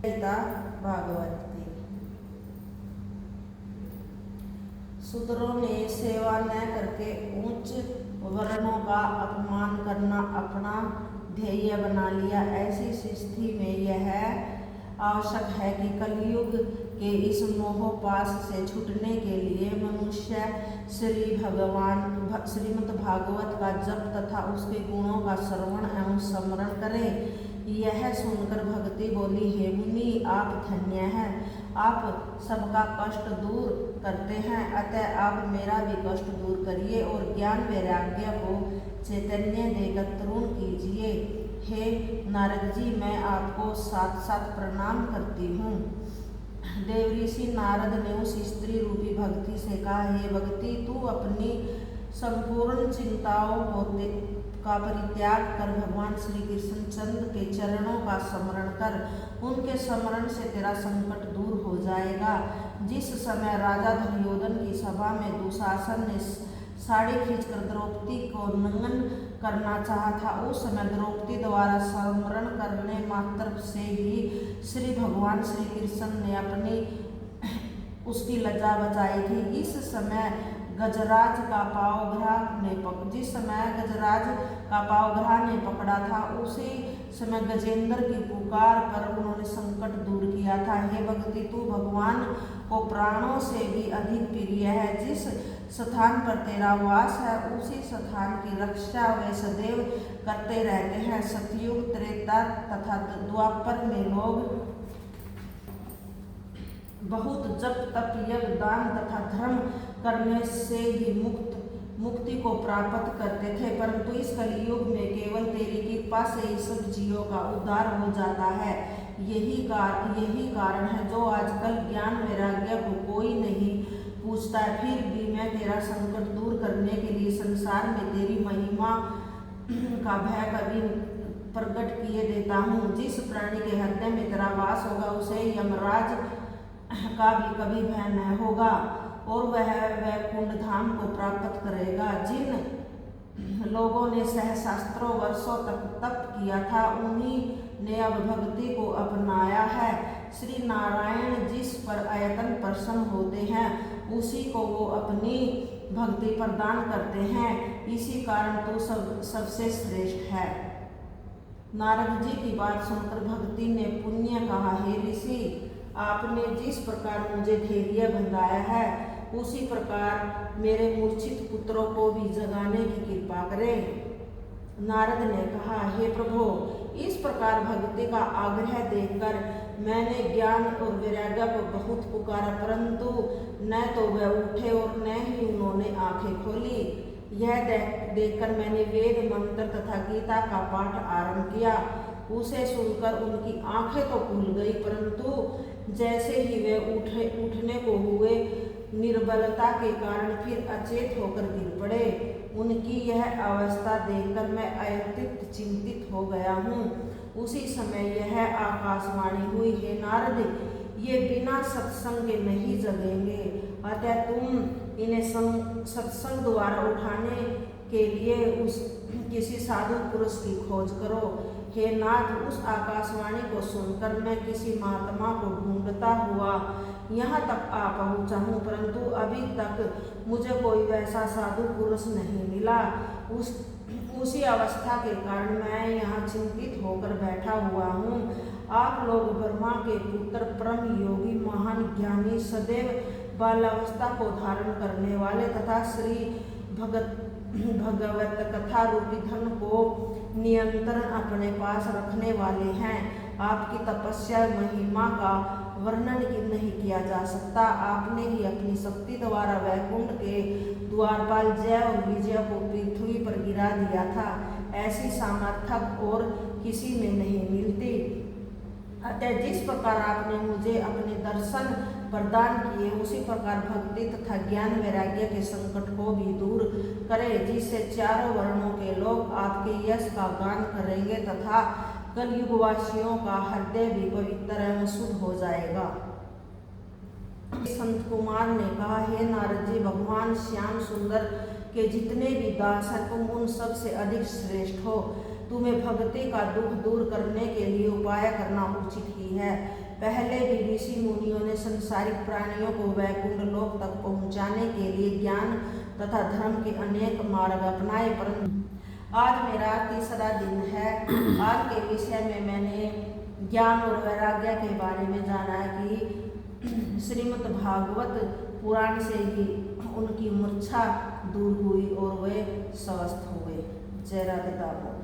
गीता भागवत की। शूद्रों ने सेवा न करके उच्च वर्णों का अपमान करना अपना ध्येय बना लिया। ऐसी स्थिति में यह आवश्यक है कि कलयुग के इस मोहपाश से छूटने के लिए मनुष्य श्रीमद् भागवत का जप तथा उसके गुणों का श्रवण एवं स्मरण करे। यह सुनकर भगति बोली, हे मुनि, आप धन्य हैं, आप सबका कष्ट दूर करते हैं, अतः आप मेरा भी कष्ट दूर करिए और ज्ञान वैराग्य को चैतन्य देकर तरुण कीजिए। हे नारद जी, मैं आपको साथ साथ प्रणाम करती हूँ। देवऋषि नारद ने उस स्त्री रूपी भक्ति से कहा, हे भक्ति, तू अपनी संपूर्ण चिंताओं का परित्याग कर भगवान श्री कृष्ण चंद्र के चरणों का स्मरण कर। उनके स्मरण से तेरा संकट दूर हो जाएगा। जिस समय राजा दुर्योधन की सभा में दुशासन ने साड़ी खींचकर द्रौपदी को नंगन करना चाहा था, उस समय द्रौपदी द्वारा स्मरण करने मात्र से ही श्री भगवान श्री कृष्ण ने अपनी उसकी लज्जा बचाई थी। जिस समय गजराज का पावग्रह ने पकड़ा था, उसी समय गजेंद्र की पुकार पर उन्होंने संकट दूर किया था। हे भक्ति, तू भगवान को प्राणों से भी अधिक प्रिय है। जिस स्थान पर तेरा वास है, उसी स्थान की रक्षा वे सदैव करते रहते हैं। सतयुग, त्रेता तथा द्वापर में लोग बहुत जप तप यज्ञ दान तथा धर्म करने से ही मुक्ति को प्राप्त करते थे, परंतु इस कलयुग में केवल तेरी कृपा से ही सब जीवों का उद्धार हो जाता है। यही कारण है जो आजकल ज्ञान वैराग्य को कोई नहीं पूछता है। फिर भी मैं तेरा संकट दूर करने के लिए संसार में तेरी महिमा का भय कभी प्रकट किए देता हूँ। जिस प्राणी के हृदय में तेरा वास होगा, उसे यमराज का भी कभी भय न होगा और वह वैकुंठ धाम को प्राप्त करेगा। जिन लोगों ने सहस्त्रों वर्षों तक तप किया था, उन्हीं ने अब भक्ति को अपनाया है। श्री नारायण जिस पर अयतन प्रसन्न होते हैं, उसी को वो अपनी भक्ति प्रदान करते हैं। इसी कारण तो सबसे श्रेष्ठ है। नारद जी की बात सुनकर भक्ति ने पुण्य कहा, हे ऋषि, आपने जिस प्रकार मुझे धैर्य बंधाया है, उसी प्रकार मेरे मूर्छित पुत्रों को भी जगाने की कृपा करें। नारद ने कहा, हे प्रभु, इस प्रकार भक्ति का आग्रह देखकर मैंने ज्ञान और वैराग्य को बहुत पुकारा, परंतु न तो वह उठे और न ही उन्होंने आंखें खोली। यह देखकर मैंने वेद मंत्र तथा गीता का पाठ आरंभ किया। उसे सुनकर उनकी आंखें तो खुल गई, परंतु जैसे ही वे उठने को हुए, निर्बलता के कारण फिर अचेत होकर गिर पड़े। उनकी यह अवस्था देखकर मैं अत्यंत चिंतित हो गया हूँ। उसी समय यह आकाशवाणी हुई, हे नारद, ये बिना सत्संग के नहीं जगेंगे, अतः तुम इन्हें सत्संग द्वारा उठाने के लिए किसी साधु पुरुष की खोज करो। हे नाथ, उस आकाशवाणी को सुनकर मैं किसी महात्मा को ढूंढता हुआ यहाँ तक आ पहुँचा हूँ, परंतु अभी तक मुझे कोई वैसा साधु पुरुष नहीं मिला। उसी अवस्था के कारण मैं यहाँ चिंतित होकर बैठा हुआ हूँ। आप लोग ब्रह्मा के पुत्र, परम योगी, महान ज्ञानी, सदैव बालावस्था को धारण करने वाले तथा श्री भगवत कथा रूपी धन को नियंत्रण अपने पास रखने वाले हैं। आपकी तपस्या महिमा का वर्णन नहीं किया जा सकता। आपने ही अपनी शक्ति द्वारा वैकुंठ के द्वारपाल जय और विजय को पृथ्वी पर गिरा दिया था। ऐसी सामर्थ्य और किसी में नहीं मिलती। अतः जिस प्रकार आपने मुझे अपने दर्शन प्रदान किए, उसी प्रकार भक्ति तथा ज्ञान वैराग्य के संकट को भी दूर करें, जिससे चारों वर्णों के लोग आपके यश का गान करेंगे तथा कलयुगवासियों का हृदय भी पवित्र एवं शुद्ध हो जाएगा। संत कुमार ने कहा, हे नारद जी, भगवान श्याम सुंदर के जितने भी दास हैं, तुम उन सब से अधिक श्रेष्ठ हो। तुम्हें भक्ति का दुख दूर करने के लिए उपाय करना उचित ही है। पहले भी ऋषि मुनियों ने संसारिक प्राणियों को वैकुंठ लोक तक पहुंचाने के लिए ज्ञान तथा धर्म के अनेक मार्ग अपनाए, परंतु आज मेरा तीसरा दिन है। आज के विषय में मैंने ज्ञान और वैराग्य के बारे में जाना कि श्रीमद् भागवत पुराण से ही उनकी मूर्छा दूर हुई और वे स्वस्थ हुए। जय राधे दामोदर।